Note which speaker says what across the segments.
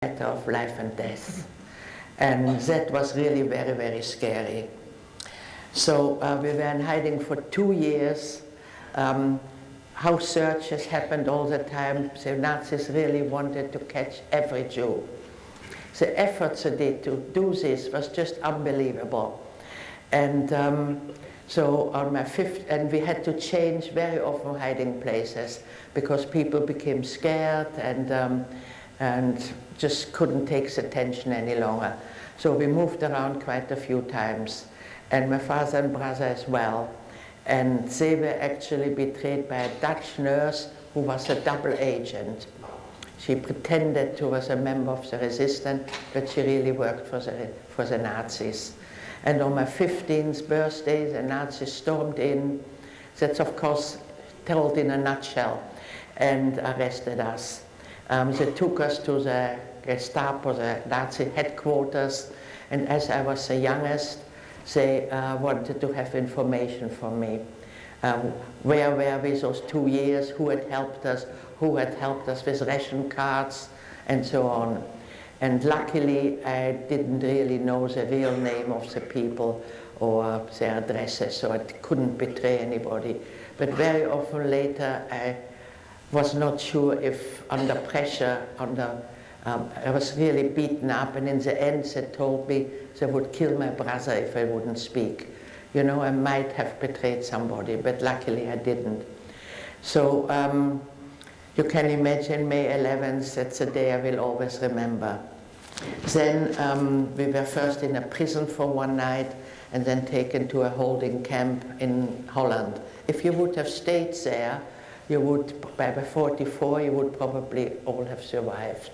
Speaker 1: matter of life and death. And that was really very, very scary. So we were in hiding for 2 years. House searches happened all the time. The Nazis really wanted to catch every Jew. The efforts they did to do this was just unbelievable. And so on my fifth, and we had to change very often hiding places because people became scared and just couldn't take the tension any longer. So we moved around quite a few times, and my father and brother as well. And they were actually betrayed by a Dutch nurse who was a double agent. She pretended she was a member of the resistance, but she really worked for the Nazis. And on my 15th birthday, the Nazis stormed in. That's of course told in a nutshell, and arrested us. They took us to the Gestapo, the Nazi headquarters, and as I was the youngest, they wanted to have information from me. Where were we those 2 years, who had helped us with ration cards, and so on. And luckily, I didn't really know the real name of the people or their addresses, so I couldn't betray anybody. But very often later, I was not sure if under pressure, I was really beaten up, and in the end they told me they would kill my brother if I wouldn't speak. You know, I might have betrayed somebody, but luckily I didn't. So you can imagine May 11th, that's a day I will always remember. Then we were first in a prison for one night and then taken to a holding camp in Holland. If you would have stayed there, you would, by 44, you would probably all have survived.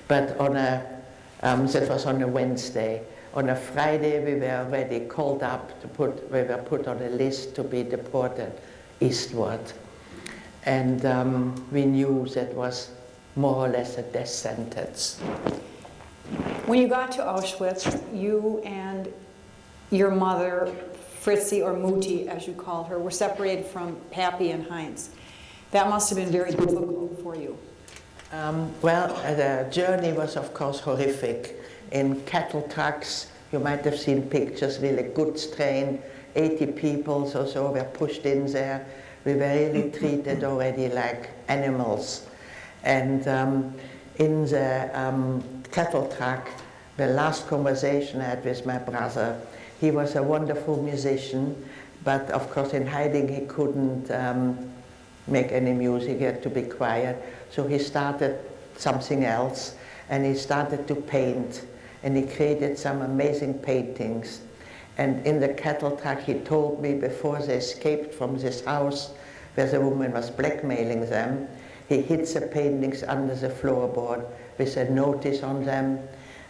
Speaker 1: But on that was on a Wednesday. On a Friday, we were already called up we were put on a list to be deported eastward. And we knew that was more or less a death sentence.
Speaker 2: When you got to Auschwitz, you and your mother, Fritzi, or Mutti, as you called her, were separated from Pappy and Heinz. That must have been very difficult for you.
Speaker 1: Well, the journey was, of course, horrific. In cattle trucks, you might have seen pictures, really goods train, 80 people or so were pushed in there. We were really treated already like animals. And in the cattle truck, the last conversation I had with my brother, he was a wonderful musician, but of course in hiding he couldn't make any music, he had to be quiet. So he started something else, and he started to paint, and he created some amazing paintings. And in the cattle truck, he told me before they escaped from this house where the woman was blackmailing them, he hid the paintings under the floorboard with a notice on them,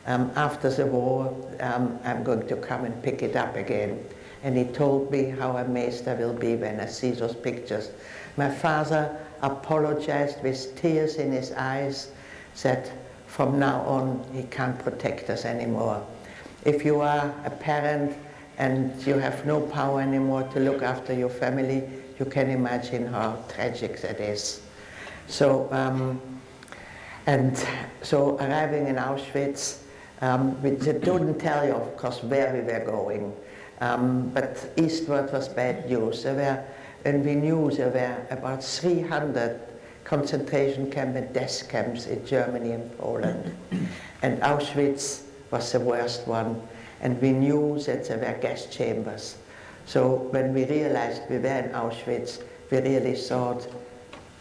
Speaker 1: after the war, I'm going to come and pick it up again. And he told me how amazed I will be when I see those pictures. My father apologized with tears in his eyes, said from now on he can't protect us anymore. If you are a parent and you have no power anymore to look after your family, you can imagine how tragic that is. So, so arriving in Auschwitz, we didn't tell you, of course, where we were going, but eastward was bad news. And we knew there were about 300 concentration camps and death camps in Germany and Poland. And Auschwitz was the worst one. And we knew that there were gas chambers. So when we realized we were in Auschwitz, we really thought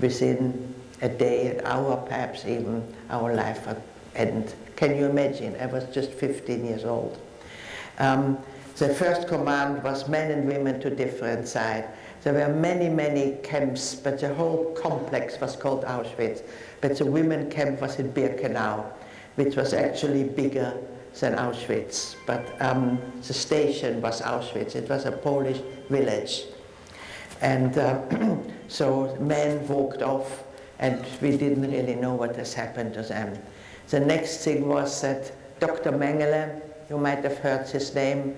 Speaker 1: within a day, an hour perhaps even, our life would end. Can you imagine? I was just 15 years old. The first command was men and women to different sides. There were many, many camps, but the whole complex was called Auschwitz. But the women camp was in Birkenau, which was actually bigger than Auschwitz. But the station was Auschwitz. It was a Polish village. And so men walked off, and we didn't really know what has happened to them. The next thing was that Dr. Mengele, you might have heard his name,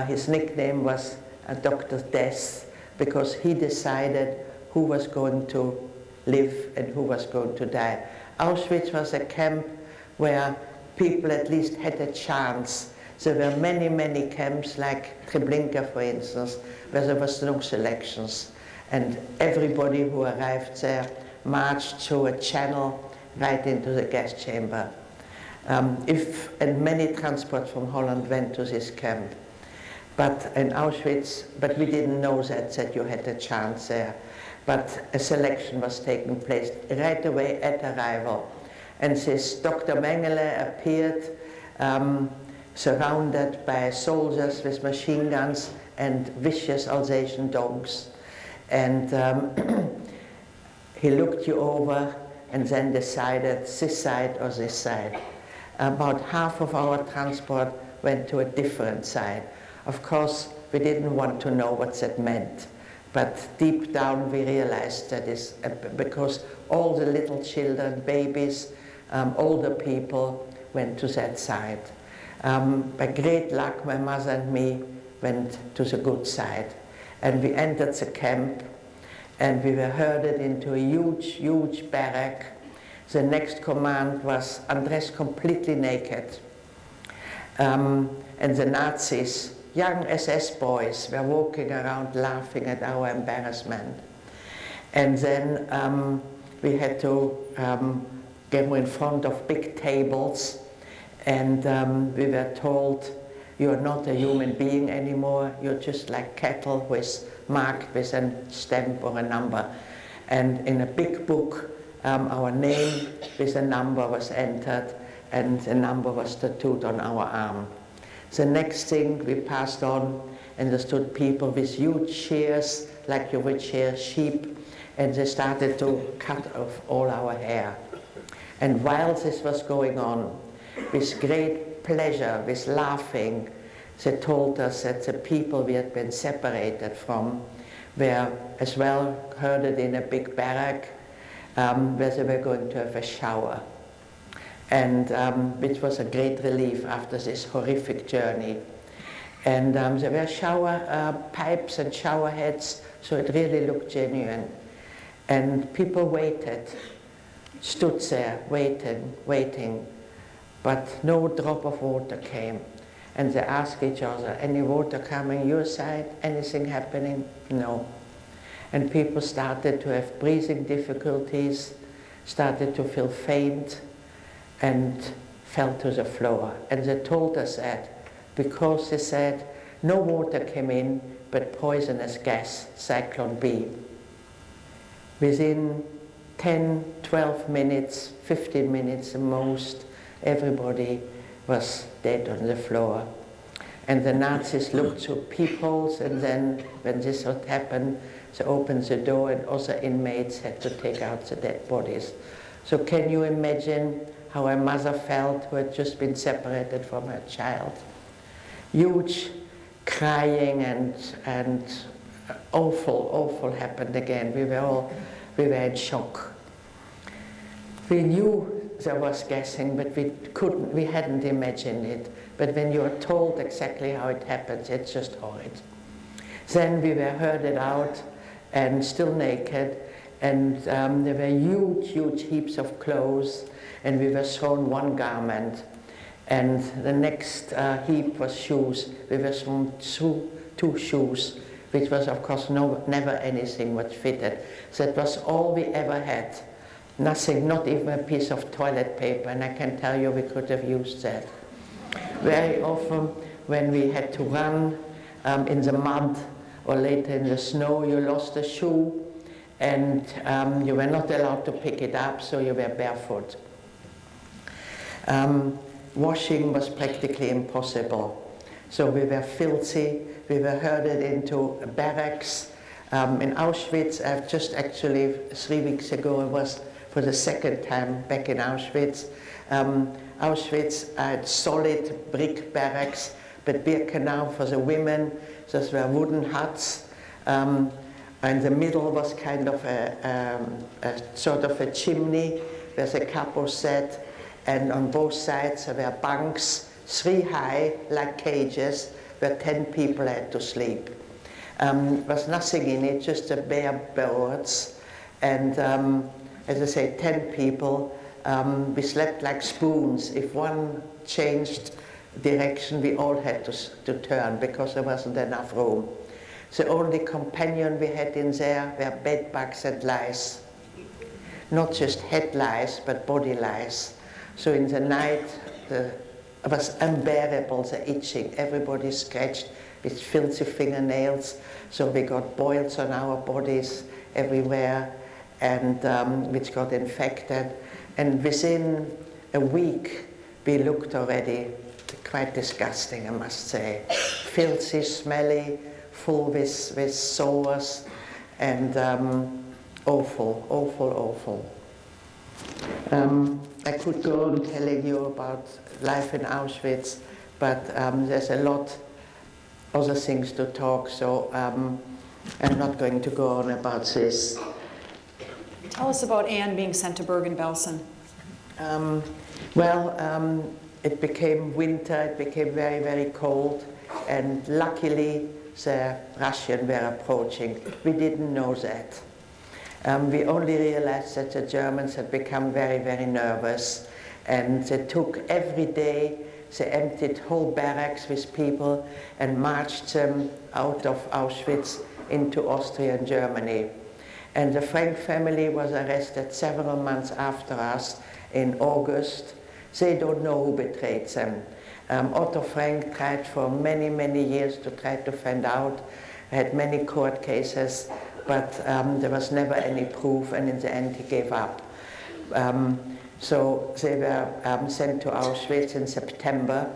Speaker 1: his nickname was Dr. Death, because he decided who was going to live and who was going to die. Auschwitz was a camp where people at least had a chance. There were many, many camps, like Treblinka, for instance, where there was no selections. And everybody who arrived there marched through a channel right into the gas chamber. And many transports from Holland went to this camp. But in Auschwitz, but we didn't know that you had a chance there. But a selection was taking place right away at arrival. And this Dr. Mengele appeared, surrounded by soldiers with machine guns and vicious Alsatian dogs. And he looked you over and then decided this side or this side. About half of our transport went to a different side. Of course, we didn't want to know what that meant, but deep down we realized that is because all the little children, babies, older people went to that side. By great luck, my mother and me went to the good side. And we entered the camp, and we were herded into a huge, huge barrack. The next command was undressed completely naked. And the Nazis, young SS boys, were walking around laughing at our embarrassment. And then we had to go in front of big tables, and we were told, you're not a human being anymore, you're just like cattle marked with a stamp or a number. And in a big book, our name with a number was entered, and the number was tattooed on our arm. The next thing we passed on, and there stood people with huge shears, like you would shear sheep, and they started to cut off all our hair. And while this was going on, with great pleasure, with laughing, they told us that the people we had been separated from were as well herded in a big barrack where they were going to have a shower. And which was a great relief after this horrific journey. And there were shower pipes and shower heads, so it really looked genuine. And people waited, stood there, waiting, but no drop of water came. And they asked each other, any water coming your side? Anything happening? No. And people started to have breathing difficulties, started to feel faint, and fell to the floor. And they told us that because they said no water came in, but poisonous gas, Cyclone B. Within 10, 12 minutes, 15 minutes the most, everybody was dead on the floor. And the Nazis looked through peepholes, and then when this had happened, they opened the door and other inmates had to take out the dead bodies. So can you imagine how a mother felt who had just been separated from her child? Huge crying and awful happened again. We were in shock. We knew there was gassing, but we hadn't imagined it. But when you are told exactly how it happens, it's just horrid. Then we were herded out and still naked, and there were huge heaps of clothes, and we were thrown one garment, and the next heap was shoes. We were thrown two shoes, which was of course never anything what fitted. So that was all we ever had. Nothing, not even a piece of toilet paper, and I can tell you we could have used that. Very often when we had to run in the mud or later in the snow, you lost a shoe, and you were not allowed to pick it up, so you were barefoot. Washing was practically impossible. So we were filthy, we were herded into barracks. In Auschwitz, I've just actually 3 weeks ago, I was for the second time back in Auschwitz. Auschwitz had solid brick barracks, but Birkenau for the women, those were wooden huts. And the middle was kind of a sort of a chimney where the capo sat, and on both sides there were bunks, 3 high, like cages, where 10 people had to sleep. There was nothing in it, just a bare boards, and as I say, 10 people we slept like spoons. If one changed direction, we all had to turn because there wasn't enough room. The only companion we had in there were bed bugs and lice. Not just head lice, but body lice. So in the night, it was unbearable, the itching. Everybody scratched with filthy fingernails. So we got boils on our bodies everywhere, and which got infected. And within a week, we looked already quite disgusting, I must say. Filthy, smelly, full with sores, and awful, awful, awful. I could go on telling you about life in Auschwitz, but there's a lot other things to talk, so I'm not going to go on about this.
Speaker 2: Tell us about Anne being sent to Bergen-Belsen.
Speaker 1: It became winter, it became very, very cold, and luckily the Russians were approaching. We didn't know that. We only realized that the Germans had become very, very nervous, and they took every day, they emptied whole barracks with people and marched them out of Auschwitz into Austria and Germany. And the Frank family was arrested several months after us in August. They don't know who betrayed them. Otto Frank tried for many, many years to try to find out, had many court cases, but there was never any proof, and in the end he gave up. So they were sent to Auschwitz in September,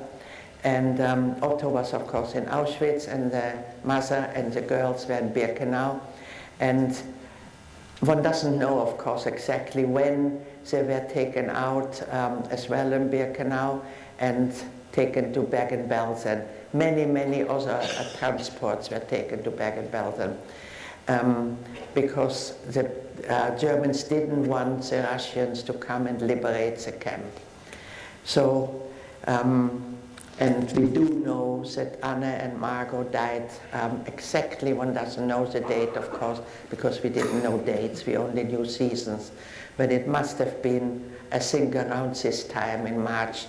Speaker 1: and Otto was of course in Auschwitz, and the mother and the girls were in Birkenau. And one doesn't know, of course, exactly when they were taken out as well in Birkenau and taken to Bergen-Belsen. Many, many other transports were taken to Bergen-Belsen because the Germans didn't want the Russians to come and liberate the camp. So, and we do know that Anna and Margot died exactly, one doesn't know the date, of course, because we didn't know dates, we only knew seasons. But it must have been, I think, around this time in March,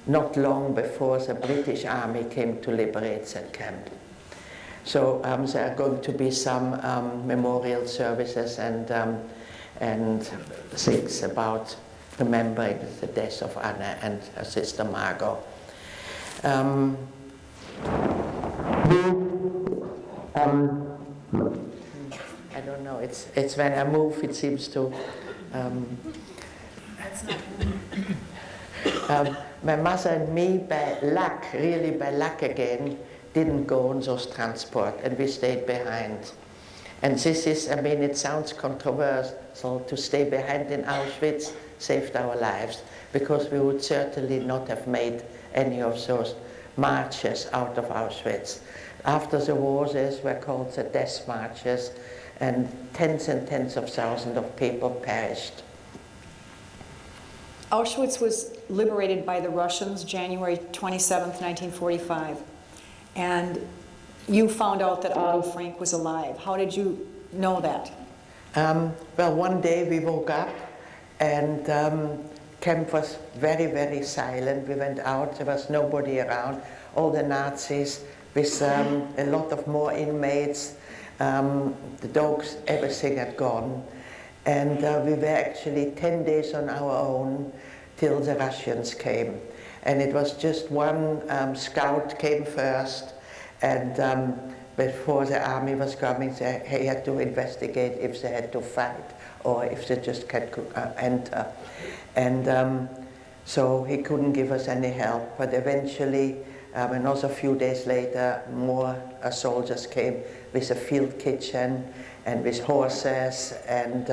Speaker 1: not long before the British Army came to liberate that camp. So there are going to be some memorial services and things about remembering the death of Anna and her sister Margot. I don't know, it's when I move it seems to... my mother and me, by luck, really by luck again, didn't go on those transport, and we stayed behind. And this is, I mean, it sounds controversial to stay behind in Auschwitz saved our lives, because we would certainly not have made any of those marches out of Auschwitz. After the war, these were called the death marches, and tens of thousands of people perished.
Speaker 2: Auschwitz was liberated by the Russians January 27th, 1945. And you found out that Otto Frank was alive. How did you know that?
Speaker 1: Well, one day we woke up and camp was very, very silent. We went out, there was nobody around. All the Nazis with a lot of more inmates, the dogs, everything had gone. And we were actually 10 days on our own till the Russians came. And it was just one scout came first, and before the army was coming, he had to investigate if they had to fight or if they just could enter. And so he couldn't give us any help, but eventually, another few days later, more soldiers came with a field kitchen and with horses, and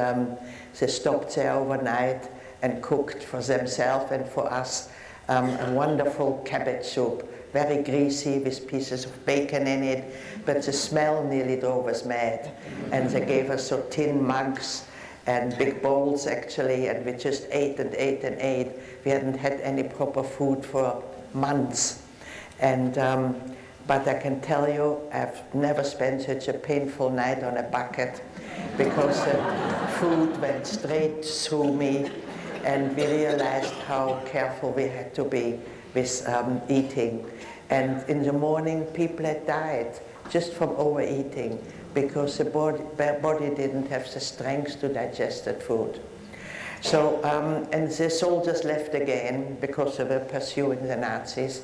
Speaker 1: they stopped there overnight and cooked for themselves and for us a wonderful cabbage soup, very greasy with pieces of bacon in it, but the smell nearly drove us mad. And they gave us so tin mugs and big bowls actually, and we just ate and ate and ate. We hadn't had any proper food for months. And but I can tell you, I've never spent such a painful night on a bucket, because the food went straight through me. and we realized how careful we had to be with eating. And in the morning, people had died just from overeating because the body didn't have the strength to digest that food. So, and the soldiers left again because they were pursuing the Nazis.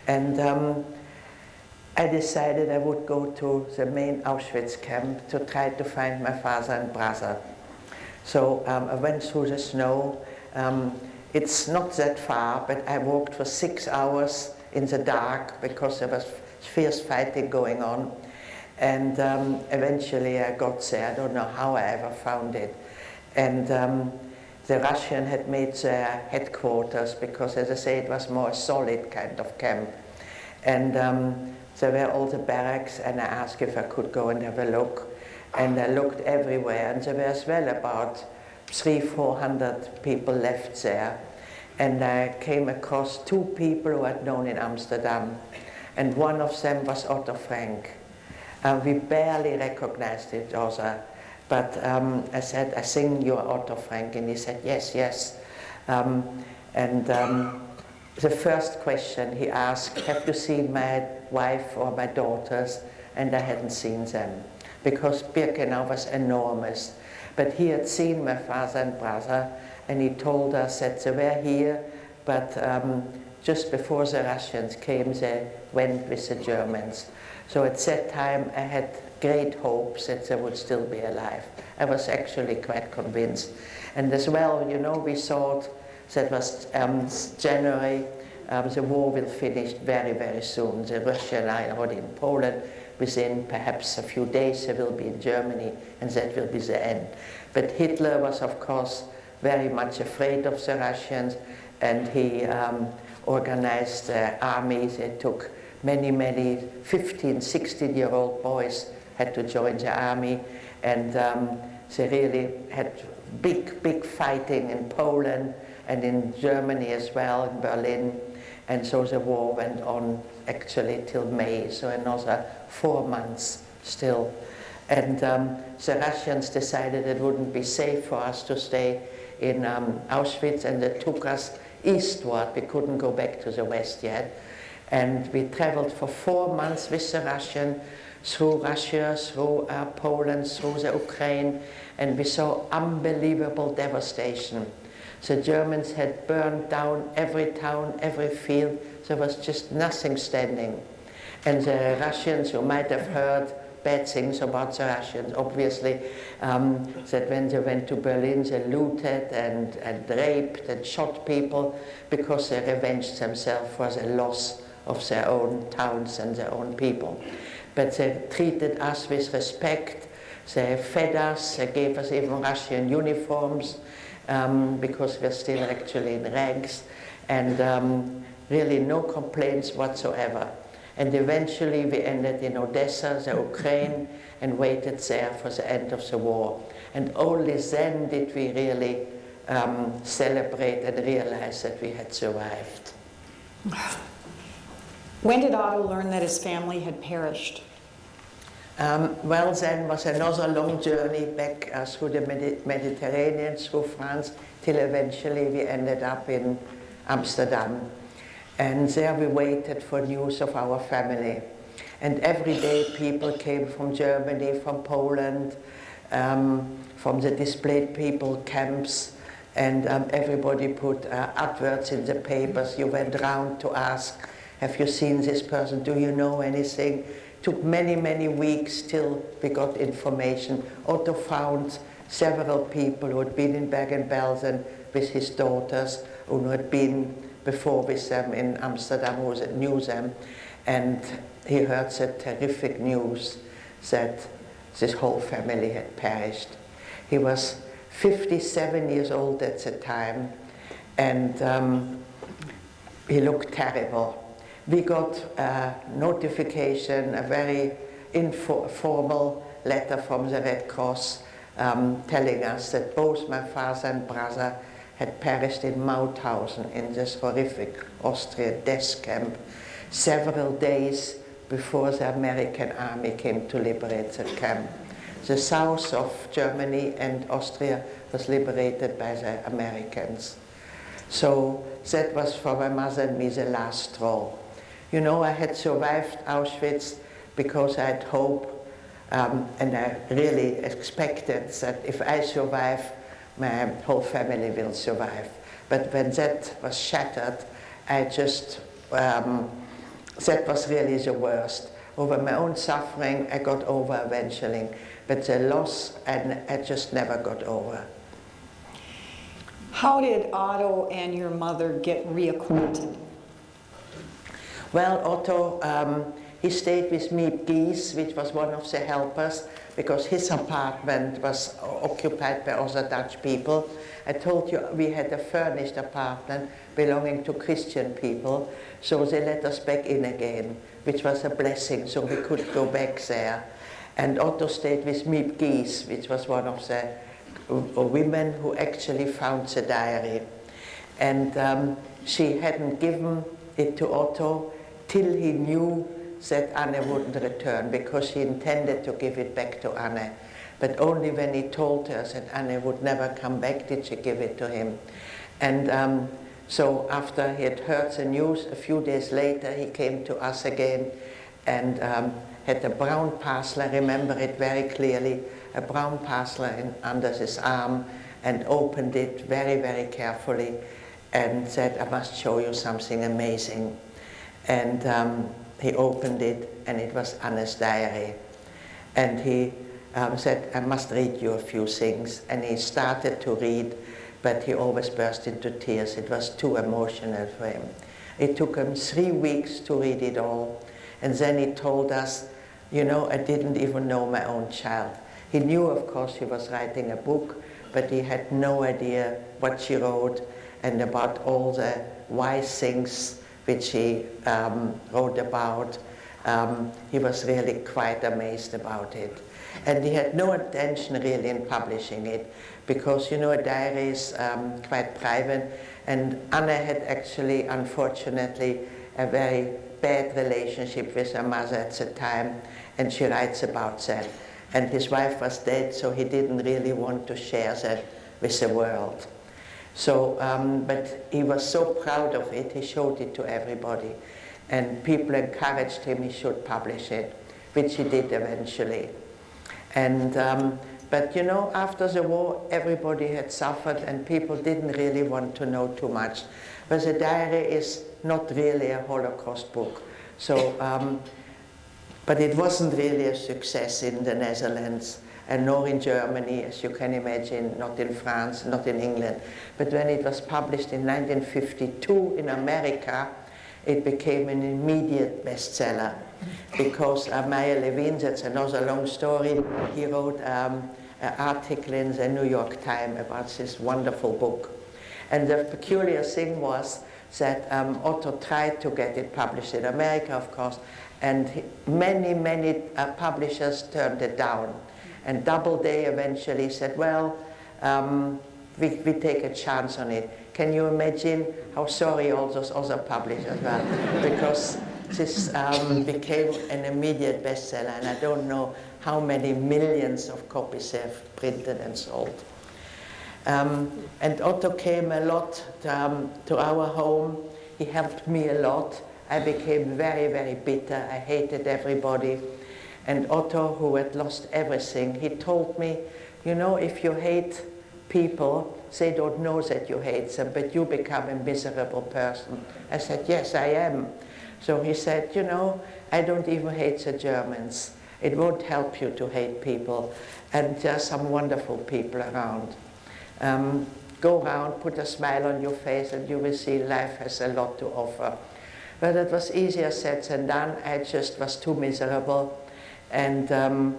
Speaker 1: And I decided I would go to the main Auschwitz camp to try to find my father and brother. So I went through the snow. It's not that far, but I walked for 6 hours in the dark because there was fierce fighting going on. And eventually I got there. I don't know how I ever found it. And the Russian had made their headquarters because, as I say, it was more a solid kind of camp. And there were all the barracks, and I asked if I could go and have a look. And I looked everywhere, and there were as well about 300-400 people left there. And I came across 2 people who I'd known in Amsterdam, and one of them was Otto Frank. We barely recognized each other, but I said, I think you're Otto Frank, and he said, yes, yes. The first question he asked, have you seen my wife or my daughters? And I hadn't seen them, because Birkenau was enormous. But he had seen my father and brother, and he told us that they were here, but just before the Russians came, they went with the Germans. So at that time, I had great hopes that they would still be alive. I was actually quite convinced. And as well, you know, we thought that was January, the war will finish very, very soon. The Russians are already in Poland. Within perhaps a few days, they will be in Germany, and that will be the end. But Hitler was, of course, very much afraid of the Russians, and he organized armies. They took many 15, 16-year-old boys had to join the army, and they really had big fighting in Poland and in Germany as well, in Berlin. And so the war went on actually till May, so another 4 months still. And the Russians decided it wouldn't be safe for us to stay in Auschwitz, and they took us eastward. We couldn't go back to the west yet. And we traveled for 4 months with the Russian, through Russia, through Poland, through the Ukraine, and we saw unbelievable devastation. The Germans had burned down every town, every field. There was just nothing standing. And the Russians, you might have heard bad things about the Russians, obviously, that when they went to Berlin, they looted and raped and shot people because they revenged themselves for the loss of their own towns and their own people. But they treated us with respect. They fed us, they gave us even Russian uniforms, because we're still actually in rags, and really no complaints whatsoever. And eventually we ended in Odessa, the Ukraine, and waited there for the end of the war. And only then did we really celebrate and realize that we had survived.
Speaker 2: When did Otto learn that his family had perished?
Speaker 1: Well, then was another long journey back through the Mediterranean, through France, till eventually we ended up in Amsterdam. And there we waited for news of our family. And every day people came from Germany, from Poland, from the displaced people camps, and everybody put adverts in the papers. You went round to ask, have you seen this person? Do you know anything? Took many weeks till we got information. Otto found several people who had been in Bergen-Belsen with his daughters, who had been before with them in Amsterdam, who knew them, and he heard the terrific news that this whole family had perished. He was 57 years old at the time, and he looked terrible. We got a notification, a very informal letter from the Red Cross telling us that both my father and brother had perished in Mauthausen, in this horrific Austrian death camp, several days before the American army came to liberate the camp. The south of Germany and Austria was liberated by the Americans. So that was for my mother and me the last straw. You know, I had survived Auschwitz because I had hope, and I really expected that if I survive, my whole family will survive. But when that was shattered, I just, that was really the worst. Over my own suffering, I got over eventually, but the loss, I just never got over.
Speaker 2: How did Otto and your mother get reacquainted?
Speaker 1: Well, Otto, he stayed with me, Gies, which was one of the helpers, because his apartment was occupied by other Dutch people. I told you we had a furnished apartment belonging to Christian people, so they let us back in again, which was a blessing, so we could go back there. And Otto stayed with me, Gies, which was one of the women who actually found the diary. And she hadn't given it to Otto till he knew that Anne wouldn't return, because she intended to give it back to Anne. But only when he told her that Anne would never come back did she give it to him. And so after he had heard the news, a few days later he came to us again and had a brown parcel, I remember it very clearly, a brown parcel under his arm, and opened it very, very carefully and said, I must show you something amazing. And he opened it, and it was Anne's diary. And he said, I must read you a few things. And he started to read, but he always burst into tears. It was too emotional for him. It took him 3 weeks to read it all. And then he told us, you know, I didn't even know my own child. He knew, of course, she was writing a book, but he had no idea what she wrote and about all the wise things which he wrote about. He was really quite amazed about it. And he had no intention really in publishing it, because, you know, a diary is quite private, and Anne had actually, unfortunately, a very bad relationship with her mother at the time, and she writes about that. And his wife was dead, so he didn't really want to share that with the world. So, but he was so proud of it, he showed it to everybody. And people encouraged him he should publish it, which he did eventually. And, but you know, after the war, everybody had suffered and people didn't really want to know too much. But the diary is not really a Holocaust book. So, but it wasn't really a success in the Netherlands, and nor in Germany, as you can imagine, not in France, not in England. But when it was published in 1952 in America, it became an immediate bestseller, because Meyer Levin, that's another long story, he wrote an article in the New York Times about this wonderful book. And the peculiar thing was that Otto tried to get it published in America, of course, and many publishers turned it down. And Doubleday eventually said, well, we take a chance on it. Can you imagine how sorry all those other publishers were? Because this became an immediate bestseller, and I don't know how many millions of copies they've printed and sold. And Otto came a lot to our home. He helped me a lot. I became very bitter. I hated everybody. And Otto, who had lost everything, he told me, you know, if you hate people, they don't know that you hate them, but you become a miserable person. I said, yes, I am. So he said, you know, I don't even hate the Germans. It won't help you to hate people. And there are some wonderful people around. Go around, put a smile on your face, and you will see life has a lot to offer. But it was easier said than done. I just was too miserable. And,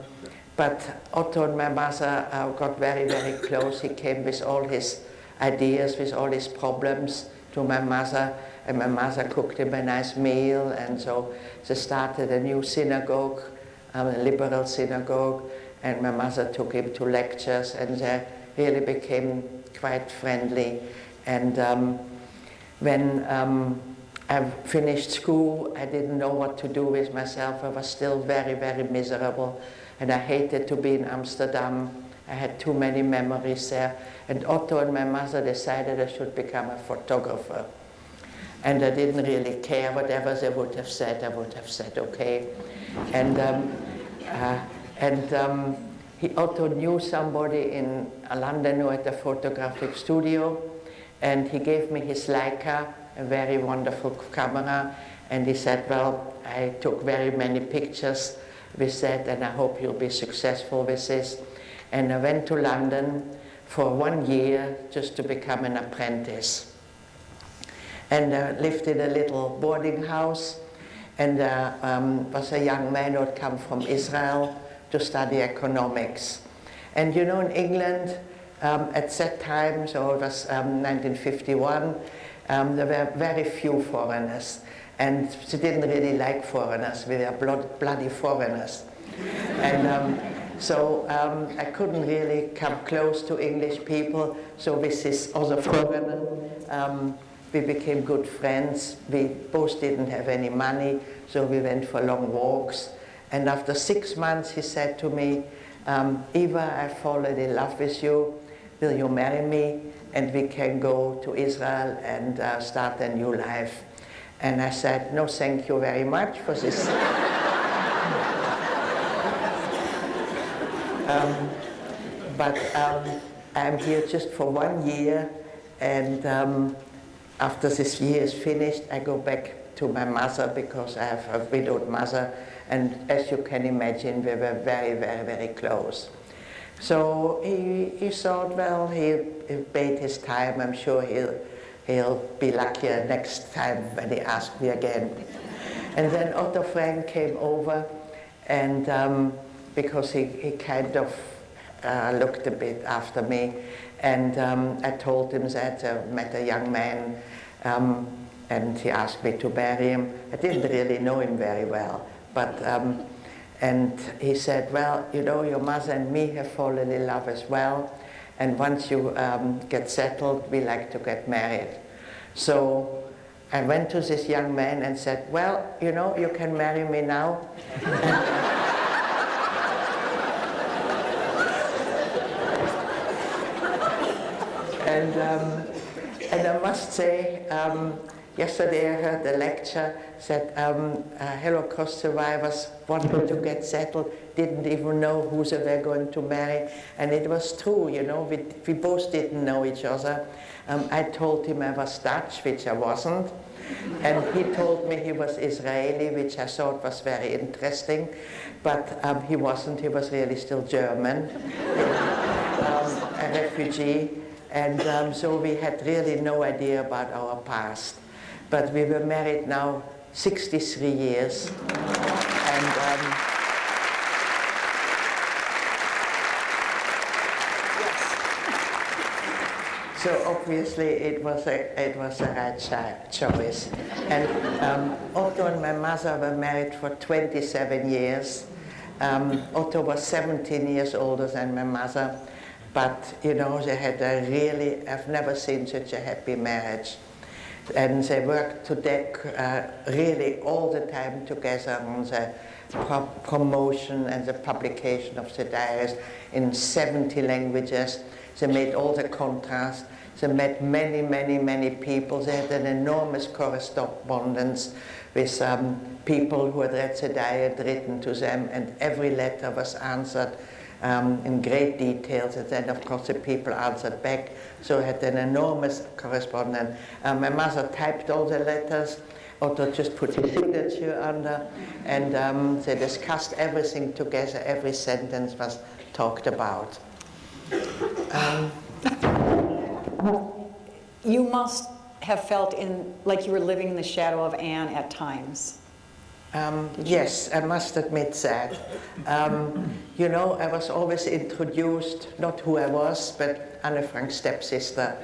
Speaker 1: but Otto and my mother got very close. He came with all his ideas, with all his problems to my mother, and my mother cooked him a nice meal, and so they started a new synagogue, a liberal synagogue, and my mother took him to lectures, and they really became quite friendly. And when I finished school, I didn't know what to do with myself. I was still very miserable, and I hated to be in Amsterdam. I had too many memories there. And Otto and my mother decided I should become a photographer. And I didn't really care. Whatever they would have said, I would have said okay. And Otto knew somebody in London who had a photographic studio, and he gave me his Leica, a very wonderful camera, and he said, well, I took very many pictures with that, and I hope you'll be successful with this. And I went to London for 1 year just to become an apprentice. And I lived in a little boarding house, and was a young man who had come from Israel to study economics. And you know, in England, at that time, so it was 1951, there were very few foreigners. And they didn't really like foreigners. We were bloody foreigners. And so I couldn't really come close to English people. So with this other foreigner, we became good friends. We both didn't have any money, so we went for long walks. And after 6 months, he said to me, Eva, I've fallen in love with you. Will you marry me? And we can go to Israel and start a new life. And I said, no, thank you very much for this. But I'm here just for 1 year, and after this year is finished, I go back to my mother because I have a widowed mother, and as you can imagine, we were very, very, very close. So he thought, well, he paid his time. I'm sure he'll be luckier next time when he asks me again. And then Otto Frank came over, and because he kind of looked a bit after me, and I told him that I met a young man, and he asked me to marry him. I didn't really know him very well, but and he said, well, you know, your mother and me have fallen in love as well, and once you get settled, we like to get married. So I went to this young man and said, well, you know, you can marry me now. And I must say, yesterday I heard a lecture that Holocaust survivors wanted to get settled, didn't even know who they were going to marry. And it was true, you know, we both didn't know each other. I told him I was Dutch, which I wasn't. And he told me he was Israeli, which I thought was very interesting. But he wasn't, he was really still German, a refugee. And so we had really no idea about our past. But we were married now 63 years. And so obviously it was a right choice. And Otto and my mother were married for 27 years. Otto was 17 years older than my mother. But, you know, they had a really, I've never seen such a happy marriage. And they worked really all the time together on the promotion and the publication of the diaries in 70 languages. They made all the contrasts. They met many, many, many people. They had an enormous correspondence with people who had read the diary, written to them, and every letter was answered in great details, and then of course the people answered back, so I had an enormous correspondence. My mother typed all the letters, Otto just put his signature under, and they discussed everything together, every sentence was talked about.
Speaker 2: You must have felt like you were living in the shadow of Anne at times.
Speaker 1: Yes, I must admit that. You know, I was always introduced, not who I was, but Anne Frank's stepsister.